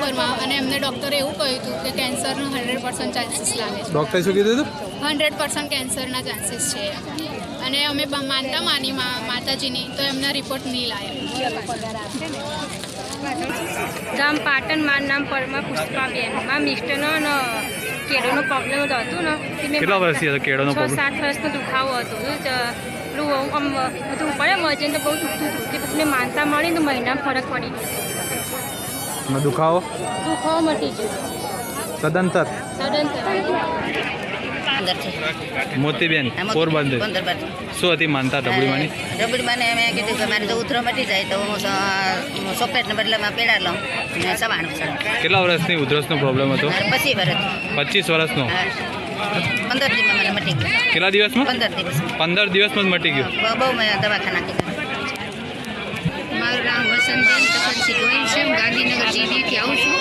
ઓક્ટોબરમાં અને એમને ડૉક્ટરે એવું કહ્યું હતું કે કેન્સરનું 100% ચાન્સીસ લાગે છે. ડૉક્ટરે શું કીધું હતું? 100% કેન્સરના ચાન્સીસ છે અને અમે માનતા માની માતાજીની તો એમના રિપોર્ટ નહીં લાવ્યા. ગામ પાટણ, મારું નામ પરમા પુષ્પાબેન. મારા મિસ્ટરનો કેળોનો પ્રોબ્લેમ હતો ને. કેટલા વર્ષથી હતો કેળોનો પ્રોબ્લેમ? 6-7 વર્ષનો દુખાવો હતો. પેલું આમ બધું પડે વજન તો બહુ દુખતું હતું. તે પછી માનતા મળી તો મહિનામાં ફરક પડી ગયો. દુખાવો મટી ગયો સદંતર. મોતીબેન પોરબંદર. શું હતી માનતા ડબડીમાંની? ડબડીમાંને અમે કીધું કે મારે જો ઉધરો મટી જાય તો હું ચોકલેટના બદલામાં પેડા લઉં ને સવાણું ચડું. કેટલા વર્ષની ઉધરસનો પ્રોબ્લેમ હતો? 25 વર્ષ. 25 વર્ષનો. 15 દિવસમાં મને મટી ગયું. કેટલા દિવસમાં? 15 દિવસ. 15 દિવસમાં જ મટી ગયું. બહુ મેં દવાખાના કીધા. મારું નામ વસંતબેન તપનસિંહ ગોહિલ છે. હું ગાંધીનગર જીબીથી આવું છું.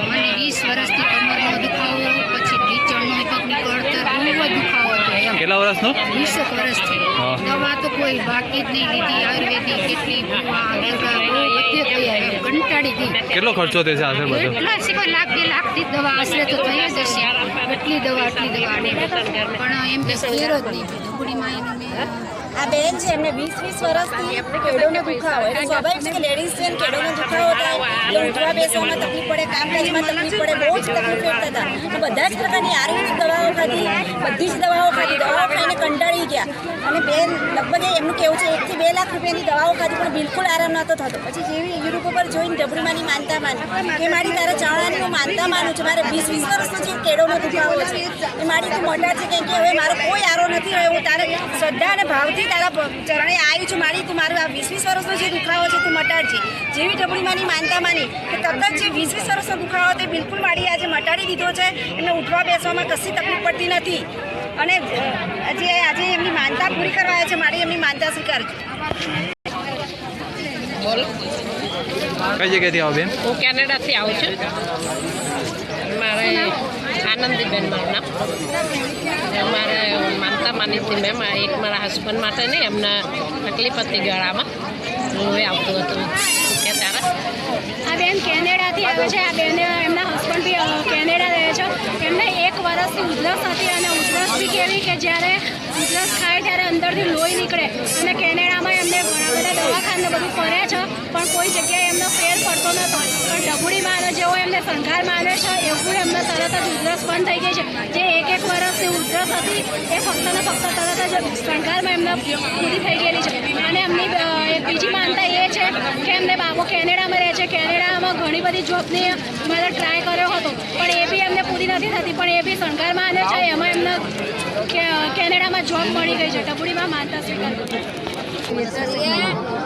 મને 20 વર્ષથી કમરનો દુખાવો, પછી ઢીચણનો પગની કળતર, બહુ જ દુખાવો હતો એમ. કેટલા વર્ષનો? 20 વર્ષથી. દવા તો કોઈ બાકી જ નહીં લીધી. આયુર્વેદિક કેટલી બધે ગયા એમ કંટાળી ગઈ. કેટલો ખર્ચો થશે આશરે બધો? એટલા સિવાય લાખ 2 લાખથી દવા આશરે તો થઈ જ હશે. એટલી દવા પણ એમ કે ફેર જ નહીં. ઢોકળીમાં એમને આ બેન છે, એમને 20 વર્ષથી કેળોનો દુખાવો. એટલે સ્વાભાવિક છે કે લેડીઝ છે ને કેળોનો દુખાવો થાય એટલે ઉઠવા બેસવામાં તકલીફ પડે, કામકાજમાં તકલીફ પડે, બહુ જ તકલીફ પડતા હતા. બધા જ પ્રકારની આયુર્વેદિક દવાઓ ખાધી, બધી જ દવાઓ ખાધી. દવાઓ ખાઈને કંટાળી ગયા અને બેન લગભગ એમનું કેવું છે 1 થી 2 લાખ રૂપિયાની દવાઓ ખાધી પણ બિલકુલ આરામ નહોતો થતો. પછી જેવી યુટ્યુબ ઉપર જોઈને ડબડીમાંની માનતા માની કે મારી તારા ચાણાની હું માનતા માનું છું. મારે 20 વર્ષનો જે કેળોનો દુખાવો છે એ મારી તું મોટા છે કેમ કે હવે મારો કોઈ આરો નથી રહ્યો. હું તારે શ્રદ્ધા અને ભાવથી તારા ચરણે આવી છું. મારી તું મારું આ 20 વર્ષનો જે દુખાવો છે તું મટાડજે. જેવી ડબડીમાંની માનતા માની કે તરત જ જે 20 વર્ષનો દુખાવો તે બિલકુલ મારી આજે મટાડી દીધો છે. એમને ઉઠવા બેસવામાં કશી તકલીફ પડતી નથી અને જે આજે એમની માનતા પૂરી કરવા આવ્યા છે મારી એમની માનતા સ્વીકારજો. કઈ જગ્યાએથી આવો બેન? હું કેનેડાથી આવું છું. મારે આનંદીબેન મારું નામ. મારે માનતા માની હતી મેમ. એક મારા હસબન્ડ માટે નહીં, એમને તકલીફ હતી ગળામાં, લોહી આવતું હતું કે ત્યારે. આ બેન કેનેડાથી આવે છે. આ બેન એમના હસબન્ડ બી કેનેડા રહે છે. એમને 1 વર્ષથી ઉધરસ હતી અને ઉધરસ બી કેવી કે જ્યારે ઉધરસ ખાય ત્યારે અંદરથી લોહી નીકળે અને કેનેડામાં એમને ઘણા બધા દવાખાને બધું કર્યા છે પણ કોઈ જગ્યાએ એમનો ફેર પડતો નહોતો. પણ ડબુડીમાં જેવો એમને સંઘાર માને છે એવું એમને તરત જ ઉધરસ બંધ થઈ ગઈ છે. જે 1 વર્ષની ઉધરસ હતી એ ફક્ત ને ફક્ત તરત જ સંઘારમાં એમને પૂરી થઈ ગયેલી છે. અને એમની એક બીજી માનતા એ છે કે એમને બાબો કેનેડામાં રહે છે. કેનેડામાં ઘણી બધી જોબની મેં ટ્રાય કર્યો હતો પણ એ બી એમને પૂરી નથી થતી. પણ એ બી સંઘારમાં આને છે એમાં એમને કેનેડામાં જોબ મળી ગઈ છે. ડબુડીમાં માનતા સ્વીકાર.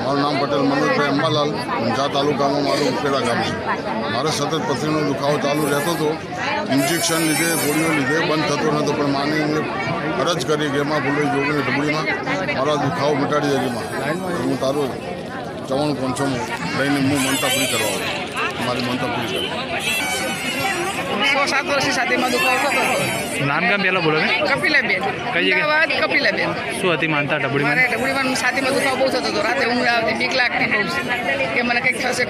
મારું નામ પટેલ મનોજભાઈ અંબાલાલ. ઊંઝા તાલુકામાં મારું ઉપેડા ગામ છે. મારે સતત પથરીનો દુખાવો ચાલુ રહેતો હતો. ઇન્જેક્શન લીધે, ગોળીઓ લીધે બંધ થતો નહોતો. પણ માને એમને અરજ કરી કે એમાં ભૂલે જોગીને ડબડીમાં મારા દુખાવો મટાડી દેજે માં. હું તારું 54-500 લઈને હું મનતા પૂરી કરવા આવું. મારી મનતા પૂરી કરવા 6-7 વર્ષથી સાથેમાં દુખાવો થતો હતો. નામ ગામ પહેલાં બોલો ને. કપિલાબેન. કઈ જગ્યાએ? કપિલાબેન. શું હતી માનતા ડબડીમાં? મારે ડબડીમાં સાથેમાં દુખાવો બહુ થતો હતો. રાતે ઊંઘ આવતી, બીક લાગતી બહુ કે મને કંઈક થશે.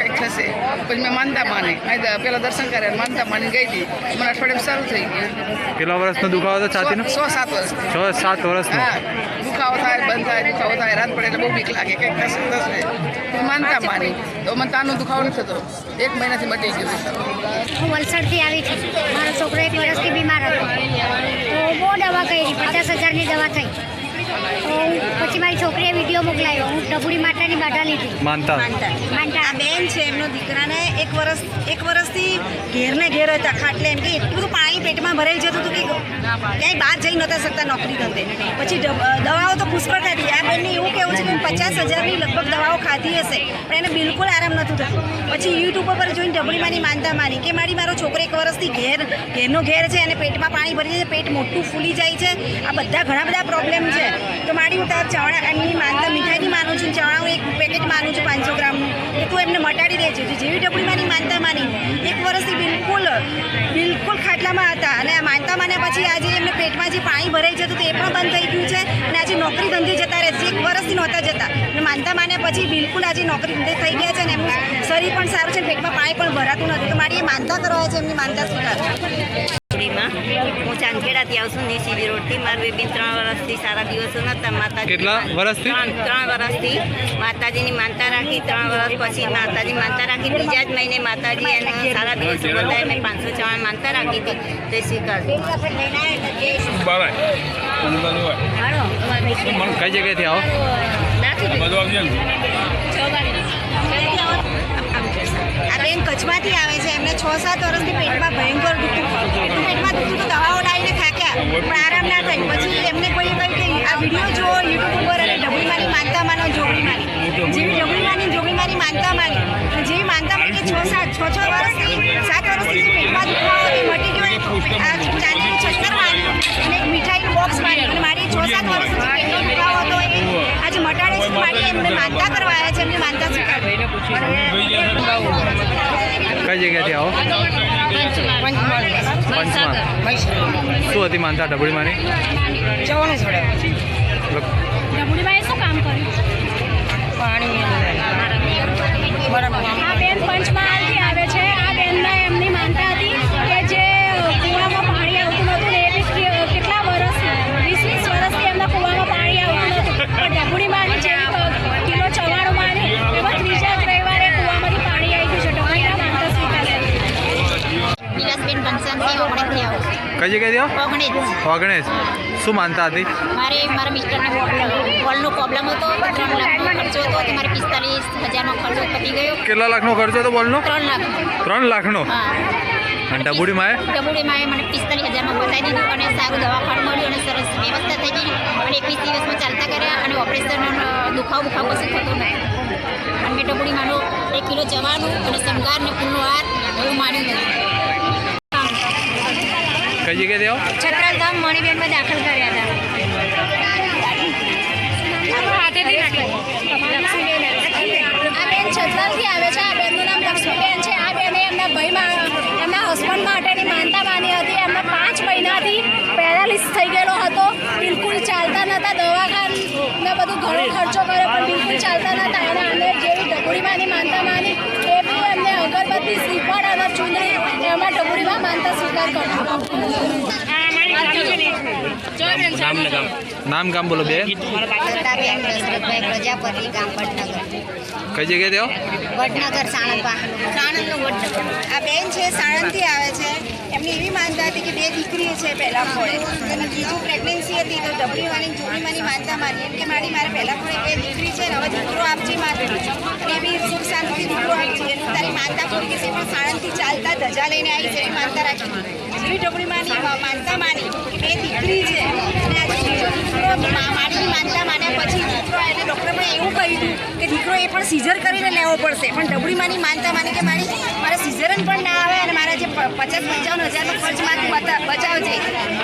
પછી મેં માનતા માની પહેલાં દર્શન કર્યા, માનતા માની ગઈ હતી. મને અઠવાડિયામાં સારું થઈ ગયું. કેટલા વર્ષનો દુખાવો હતો છાતીનો? 6-7 વર્ષ. 6-7 વર્ષનો. હા, દુખાવો થાય, બંધ થાય, દુખાવો થાય, રાત પડે એટલે બહુ બીક લાગે કંઈક થશે. માનતા માની તો મને તારનો દુખાવો નથી થતો. 1 મહિનાથી મટી ગયો. હું વલસાડથી આવી છું. મારો છોકરો 1 વર્ષથી બીમાર હતો તો બહુ દવા કરી, 50,000ની દવા થઈ. તો પછી મારી છોકરીએ વિડીયો મોકલાવ્યો. હું ડબુડી માતાની બાધા લીધી. માનતા આ બેન છે એમનો દીકરાને 1 વર્ષથી ઘેરને ઘેર હતા ખાટલે. એમ કે એટલું બધું પાણી પેટમાં ભરાઈ જતું હતું કે ક્યાંય બહાર જઈ નહોતા શકતા નોકરી ધંધે. પછી દવાઓ તો પુષ્કળ ખાધી. આ બેનને એવું કહેવું છે કે 50,000ની લગભગ દવાઓ ખાધી હશે પણ એને બિલકુલ આરામ નહોતું થતું. પછી યુટ્યુબ ઉપર જોઈને ડબડીમાંની માનતા માની કે મારો છોકરો 1 વર્ષથી ઘેરનો ઘેર છે અને પેટમાં પાણી ભરી જાય છે, પેટ મોટું ફૂલી જાય છે. આ બધા ઘણા બધા પ્રોબ્લેમ છે. તો મારી હું તાર ચવાણાની માનતા મીઠાઈની માનું છું. ચવાણા હું 1 પેકેટ માનું છું 500 ગ્રામનું. એ તું એમને મટાડી દે છે. જેવી ડબડીમાંની માનતા માની 1 વર્ષથી બિલકુલ ખાટલામાં હતા અને આ માનતા માન્યા પછી આજે એમને પેટમાં જે પાણી ભરાઈ જતું હતું એ પણ બંધ થઈ ગયું છે અને આજે નોકરી ધંધે જતા રહે છે. 1 વર્ષથી નહોતા જતા અને માનતા માન્યા પછી બિલકુલ આજે નોકરી ધંધે થઈ ગયા છે અને એમનું શરીર પણ સારું છે, પેટમાં નળમાં પાણી પણ ભરાતું નથી, તો મારી એ માનતા કરવા છે, એમની માનતા સ્વીકાર. હું ચાંદખેડાથી આવું છું, નીસીબી રોડથી. મારું બેબીન 3 વર્ષથી સારા દિવસો નહોતા. માતાજી કેટલા વર્ષથી? 3 વર્ષથી માતાજીની માનતા રાખી. 3 વર્ષ પછી માતાજી માનતા રાખી. બીજા જ મહિને માતાજી એને સારા દિવસો બતાવે. મેં 554 માનતા રાખી હતી, તે સ્વીકાર. કઈ જગ્યાએથી આવો? આ બેન કચ્છમાંથી આવે છે. એમને 6-7 વર્ષથી પેટમાં ભયંકર દુખતું. એટલું પેટમાં દુખતું તો દવાઓ લાવીને થાક્યા, પણ આરામ ના થઈ. પછી એમને કોઈ કહ્યું કે આ વિડીયો જુઓ યુટ્યુબ ઉપર, અને ડબલીમાની માનતા માનો, જોગણીમાની જેવી ડબલીમાની જોગણીમાની માનતા માની, જેવી માનતા માની કે 6 વર્ષથી 7 વર્ષથી જે પેટમાં દુખાવો હતો એ મટી ગયો. આ ચાંદીનું છત્તર માન્યું અને એક મીઠાઈનું બોક્સ માન્યું, અને મારી 6-7 વર્ષથી જે પેટનો દુખાવો હતો એ આજે મટાડે છે. મારી એમને માનતા કરવા આવ્યા છે, એમની માનતા સ્વીકાર. કઈ જગ્યાએથી આવો? પંચમહાલ. શું હતી માનતા ડબડીમાંની? ડબુડીમાં શું કામ કર્યું? આ બેન પંચમહાલથી આવે છે. આ બેનના એમની માનતા હતી કે જે કૂવામાં પાણી આવતું નહોતું ને, એ બી કેટલા વર્ષ 20-20 વર્ષથી એમના કૂવામાં પાણી આવતું નહોતું, પણ ડબુડીમાંની જે કિલો 94 માની એમાં ત્રીજા જ રવિવારે કૂવામાંથી પાણી આવી ગયું છે. ડબુડીના માનતા સ્વીકારે. વિલાસબેન ઘનશ્યામસિંહ ઓગણેજથી આવું છું. કઈ જગ્યાએથી આવો? ઓગણેજ. ઓગણેજ. શું માનતા હતી? મારા મિસ્ટરને વોલનો પ્રોબ્લેમ હતો, 3 લાખનો ખર્ચો હતો, તો મારે 45,000નો ખર્ચો પતી ગયો. કેટલા લાખનો ખર્ચો હતો બોલનો? 3 લાખનો. 3 લાખનો? હા. અને ડબુડીમાં ડબુડીમાં મને 45,000નો બતાવી દીધું, અને સારું દવાખાનું મળ્યું, અને સરસ વ્યવસ્થા થઈ ગઈ, અને 21 દિવસમાં ચાલતા કર્યા, અને ઓપરેશન દુખાવો કશું થતો નથી. અને મેં ડબુડીમાંનો 1 કિલો જવાનું અને શણગાર ને ફૂલનો હાર એવું માન્યું નથી. કઈ જગ્યાએથી આવો? છત્રાધામ મણિબેનમાં દાખલ કર્યા હતા. આ બેન છત્રાલથી આવે છે. આ બેનનું નામ લક્ષ્મીબેન છે. આ બેને એમના ભાઈમાં એમના હસબન્ડ માટેની માનતા માની હતી. એમના 5 મહિનાથી પેરાલિસ થઈ ગયેલો હતો, બિલકુલ ચાલતા નહોતા. દવાખાને બધું ઘણો ખર્ચો કર્યો, પણ બિલકુલ ચાલતા નહોતા. અને અમે જેવી ડબુડીમાંની માનતા માની એ બી એમને અગરબત્તી, શ્રીફળ અને ચૂંદડી એમના ડબુડીમાં માનતા સ્વીકાર કરજો. નામ ગામ બોલો બેન. લતાબેન દશરથભાઈ પ્રજાપતિ, ગામ વડનગર. કઈ જગ્યાએથી આવો? વડનગર, સાણંદનું વડનગર. આ બેન છે સાણંદથી આવે છે. એમની એવી માનતા હતી કે 2 દીકરી છે પહેલા ખોળે, અને બીજું પ્રેગ્નન્સી હતી, તો ડબલીમાંની જોડીમાંની માનતા માની. એમ કે મારે પહેલા ખોળે 2 દીકરી છે, ને હવે દીકરો આપજે મારે, અને એ બી સુખ શાંતિથી દીકરો આપજે. એનું તારી માનતા પૂરી કે પણ સાણંદથી ચાલતા ધજા લઈને આવી છે, એવી માનતા રાખી. જેવી ડબલીમાંની માનતા માની કે 2 દીકરી છે, અને આજે બીજો દીકરો માડીની માનતા માન્યા પછી દીકરો, એટલે ડૉક્ટરે પણ એવું કહ્યું કે દીકરો એ પણ સીઝર કરીને લેવો પડશે, પણ ડબલીમાંની માનતા માની કે મારે સીઝરન પણ ના આવે, અને મારા જે 50-55 હજારનો ખર્ચ મારું બચાવજે,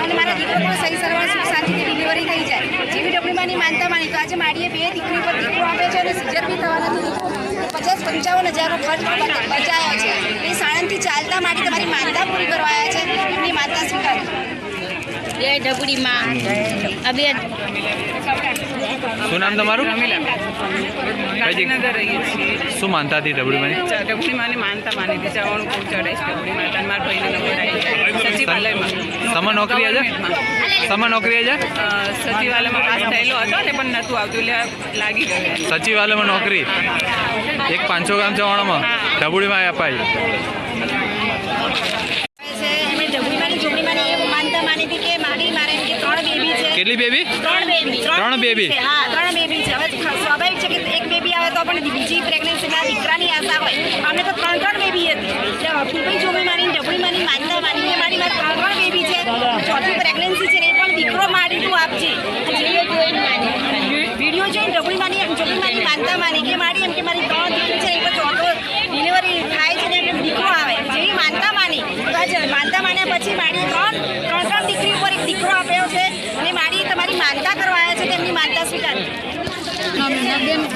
અને મારા દીકરો પણ સહી સરળ સુખ શાંતિથી ડિલિવરી થઈ જાય. જેવી ડબલીમાંની માનતા માની, તો આજે માડીએ 2 દીકરી પર દીકરો આપે છે, અને સીઝર બી થવા નથી દીકરો. 50-55 હજારનો ખર્ચ પણ બચાવ્યો છે. એ સાણંદથી ચાલતા માટે તમારી માનતા પૂરી કરવા આવ્યા છે, એમની માનતા સ્વીકારી. જય ડબુડીમાં. શું નામ તમારું? શું માનતા હતી ડબડીમાંની? ડબડીમાંની માનતા માની હતી. ચવાણું ખૂબ ચડે છે ડબડી માતા. મારા ભાઈને નંબર આવી જાય સચિવાલયમાં. સમા નોકરી આજે? સમા નોકરી આજે? સચિવાલયમાં પાસ થયેલો હતો ને, પણ નહોતું આવતું, એટલે લાગી ગયું. સચિવાલયમાં નોકરી? એક 500 ગામ ચવાણામાં ડબડીમાં અપાઈ. કેટલી બેબી? 3 બેબી. હા, 3 બેબી છે. હવે સ્વાભાવિક છે કે એક બેબી આવે તો પણ બીજી પ્રેગ્નન્સીના દીકરાની આશા હોય. અમને તો 3 બેબી હતી. ફૂલભાઈ જોગણીમાંની, ડબડીમાંની માનતા માની કે મારી 3 બેબી છે, ચોથી પ્રેગ્નન્સી છે, એ પણ દીકરો મારી તું આપજે. વિડીયો જોઈને ડબડીમાંની જોગણીમાંની માનતા માની કે મારી એમ કે મારી 3 દીકરી છે, એ પણ ચોથો ડિલિવરી થાય છે ને એમને દીકરો આવે, જેવી માનતા માની. માનતા માન્યા પછી મારી 3 દીકરી ઉપર એક દીકરો આપ્યો છે, અને મારી તમારી માનતા કરવા આવ્યા છે, તેમની માનતા સ્વીકારી.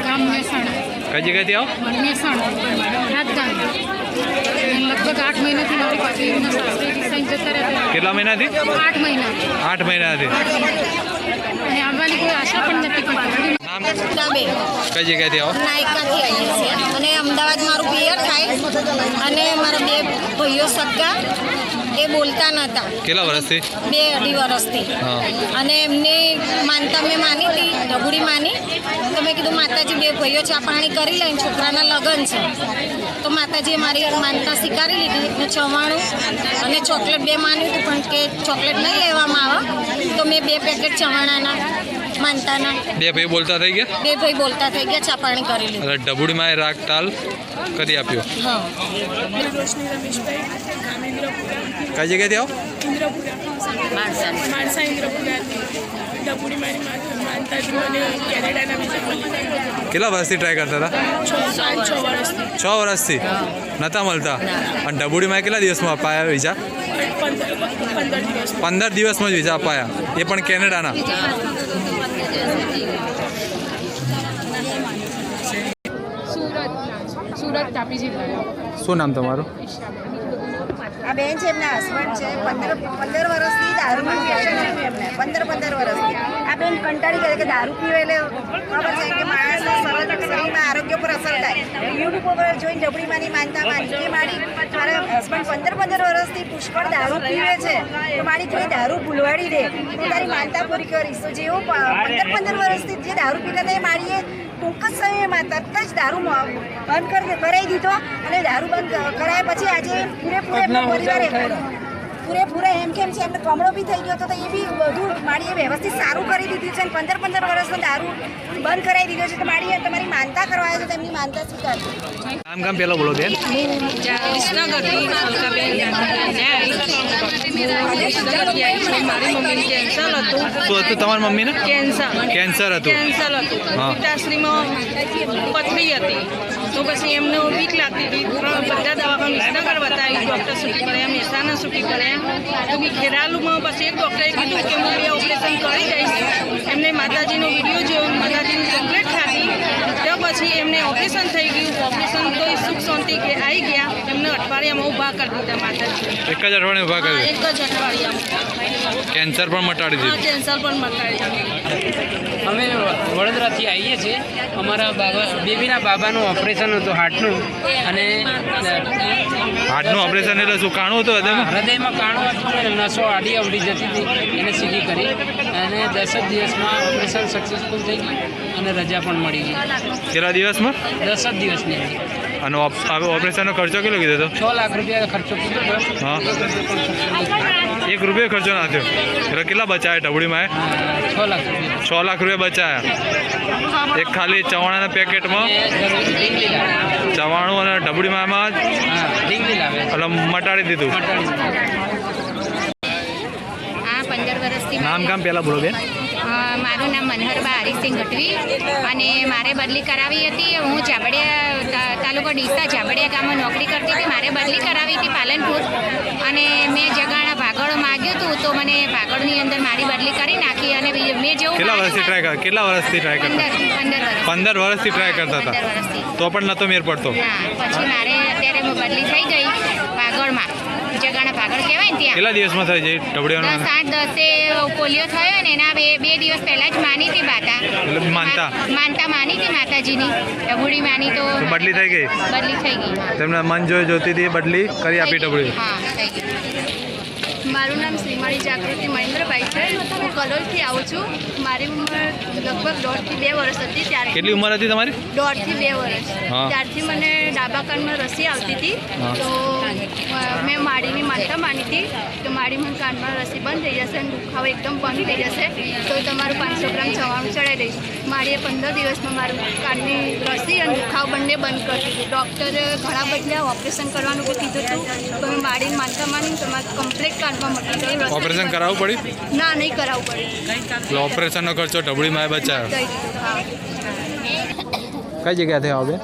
ગામ મહેસાણા. કઈ જગ્યાએથી આવો? મહેસાણા રાજગામ. લગભગ 8 મહિનાથી મારી પાસે એમના સાસરે ડિસાઈન જતા રહેતા. કેટલા મહિનાથી? 8 મહિના. 8 મહિનાથી. અને આવવાની કોઈ આશા પણ નથી કરતી. નામ બે કઈ જગ્યાએથી આવો? નાયકાથી આવીએ છીએ અને અમદાવાદ મારું પિયર થાય અને મારા બે ભાઈઓ સગા એ બોલતા નહોતા કેટલા વર્ષથી? 2-2.5 વર્ષથી. અને એમને માનતા મેં માની હતી, ઢબુડી માની. તો મેં કીધું માતાજી બે ભાઈઓ ચા પાણી કરી લઈને છોકરાના લગ્ન છે તો માતાજીએ મારી માનતા સ્વીકારી લીધી ને ચવાણું અને ચોકલેટ બે માન્યું હતું પણ કે ચોકલેટ નહીં લેવામાં આવે તો મેં 2 પેકેટ ચવાણાના માનતાના બે ભાઈ બોલતા થઈ ગયા? 2 ભાઈ બોલતા થઈ ગયા, ચા પાણી કરી લીધું. એટલે ઢબુડીમાં રાગ તાલ કરી આપ્યો. હા. કઈ જગ્યાએથી આવો? માણસા ઇન્દ્રપુરાથી ઢબુડી મારી માનતાજી મને કેનેડાના વિઝા મળી. કેટલા વર્ષથી ટ્રાય કરતા હતા? 6 વર્ષથી. 6 વર્ષથી નહોતા મળતા. અને ઢબુડીમાં કેટલા દિવસમાં અપાયા વિઝા? 15 દિવસ. 15 દિવસમાં જ વિઝા અપાયા, એ પણ કેનેડાના. સુરત તાપી જિલ્લા. શું નામ તમારું? આ બેન છે, એમના હસબન્ડ છે. 15 વર્ષથી દારૂનું વ્યસન હતું એમને. 15 વર્ષથી આ બેન કંટાળી ગઈ કે દારૂ પીવે એટલે ખબર છે કે માણસના શરીરમાં આરોગ્ય પર અસર થાય. યુટ્યુબ પર જોઈને ઢબુડીમાંની માનતા માની એ મારી મારા હસબન્ડ 15 વર્ષથી પુષ્કળ દારૂ પીવે છે તો મારી થોડી દારૂ ભૂલવાડી દે, હું તારી માનતા પૂરી કરીશ. તો જેવો 15 વર્ષથી જે દારૂ પીતા હતા એ મારીએ ટૂંક જ સમયમાં તરત જ દારૂ બંધ કરાવી દીધો અને દારૂ બંધ કરાયા પછી આજે પૂરેપૂરા એમ કેમ છે એમને કમળો બી થઈ ગયો હતો તો એ બી બધું માડીએ વ્યવસ્થિત સારું કરી દીધું છે અને 15 વર્ષનો દારૂ બંધ કરાવી દીધો છે તો માડીએ તમારી માનતા કરવા આવ્યો તો તેમની માનતા સ્વીકારજો. નામ કામ પહેલાં બોલો બેન. વિસનગરથી અલકાબેન મારી મમ્મીને કેન્સર હતું. શું હતું તમારી મમ્મીને? કેન્સર હતું. પિતાશ્રીમાં પથરી હતી તો પછી એમને બીક લાગતી હતી. બધા દવાખાના વિસનગર બતાવી, ડૉક્ટર છૂટી પડ્યા, મહેસાણા છૂટી પડ્યા તો બી ખેરાલુમાં પછી એક ડૉક્ટરે કીધું કે હું 2 ઓપરેશન કરી દઈશ. એમને માતાજીનો વિડીયો જોયો, માતાજીની ચોકલેટ ખાધી તો પછી એમને ઓપરેશન થઈ ગયું. ઓપરેશન તો સુખ શાંતિ કે આવી ગયા. એમને અઠવાડિયામાં ઊભા કરી દીધા માતાજી. એક જ અઠવાડિયે ઊભા કરી એક જ અઠવાડિયામાં કેન્સર પણ મટાડી દીધું. કેન્સર પણ મટાડી દીધું. અમે વડોદરાથી આવીએ છીએ. અમારા બેબીના બાબાનું ઓપરેશન હતું હાર્ટનું. અને હાર્ટનું ઓપરેશન એટલે શું કાણું હતું હૃદયમાં કાણું હતું ને નસો આડી અવડી જતી હતી, એને સીધી કરી અને 10 જ દિવસમાં ઓપરેશન સક્સેસફુલ થઈ ગયું અને રજા પણ મળી ગઈ. કેટલા દિવસમાં? 10 જ દિવસની. અને ઓપરેશનનો ખર્ચો કેટલો કીધો હતો? 6 લાખ રૂપિયા ખર્ચો કીધો હતો. હા, 1 રૂપિયો ખર્ચો ના થયો. એટલે કેટલા બચાયા ઢબુડીમાં? 6 લાખ રૂપિયા. 6 લાખ રૂપિયા બચાયા એક ખાલી ચવાણાના પેકેટમાં. ચવાણું અને ઢબુડીમાં એટલે મટાડી દીધું. આ 15 વર્ષથી નામ કામ પહેલાં બોલો બેન. મારું નામ મનહરબા હરીસિંહ ગઢવી અને મારે બદલી કરાવી હતી. હું જાબડિયા તાલુકો ડીસા જાબડિયા ગામમાં નોકરી કરતી હતી. મારે બદલી કરાવી હતી પાલનપુર અને મેં જગાણા ભાગળ માગ્યું હતું તો મને ભાગળની અંદર મારી બદલી કરી નાખી. અને મેં જેવું કેટલા વર્ષથી ટ્રાય કરતા? 15 વર્ષથી ટ્રાય કરતા હતા તો પણ નતો મેર પડતો. પછી મારે અત્યારે બદલી થઈ ગઈ ભાગળમાં, જગાણા ભાગળ કહેવાય ને ત્યાં. કેટલા દિવસમાં થઈ જાય ઢબડીયાનો? 7-10 પોલિયો થયો ને એના 2 દિવસ પહેલા જ માની હતી માનતા માની હતી માતાજીની ઢબુડી માની તો બદલી થઈ ગઈ. તેમને મન જોતી હતી બદલી કરી આપી ઢબુડી. હા, થઈ ગઈ. મારું નામ શ્રીમાળી જાગૃતિ મહેન્દ્રભાઈ છે. હું કલોલથી આવું છું. મારી ઉંમર લગભગ 1.5 થી 2 વર્ષ હતી ત્યારે. કેટલી ઉંમર હતી તમારી? 1.5 થી 2 વર્ષ. ત્યારથી મને ડાબા કાનમાં રસી આવતી હતી તો મેં માળીની માનતા માની હતી તો માળી મને કાનમાં રસી બંધ થઈ જશે અને દુખાવો એકદમ બંધ થઈ જશે તો તમારું 500 ગ્રામ ચવાણું ચડાવી દઈશ. માળીએ 15 દિવસમાં મારું કાનની રસી અને દુખાવો બંને બંધ કરી દીધું. ડૉક્ટરે ઘણા બધા ઓપરેશન કરવાનું કીધું હતું તો મેં માળીની માનતા માની તો મારે કમ્પ્લીટ કાનમાં મટી ગયું. ઓપરેશન કરાવવું પડ્યું? ના, નહીં કરાવવું પડ્યું. ઓપરેશનનો ખર્ચો ઢબડીમાં બચાવ્યો. કઈ જગ્યાથી આવો બેન?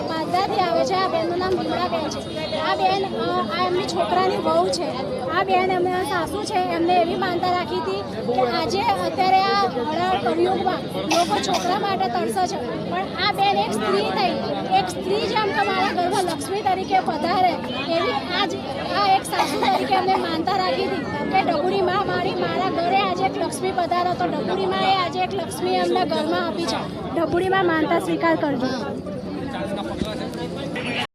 માધાથી આવે છે. આ બેનનું નામ લીમડાબેન છે. આ બેન આ એમની છોકરાની વહુ છે. આ બેન એમના સાસુ છે. એમને એવી માનતા રાખી હતી કે આજે અત્યારે આ કળિયુગમાં લોકો છોકરા માટે તરસે છે, પણ આ બેન એક સ્ત્રી થઈ, એક સ્ત્રી જેમ કે મારા ઘરમાં લક્ષ્મી તરીકે પધારે એવી આ એક સાસુ તરીકે અમને માનતા રાખી હતી કે ડબુડી માં મારા ઘરે આજે એક લક્ષ્મી પધારો, તો ડબુડી માએ આજે એક લક્ષ્મી અમને ઘરમાં આપી છે. ડબુડી માં માનતા સ્વીકાર કરજો.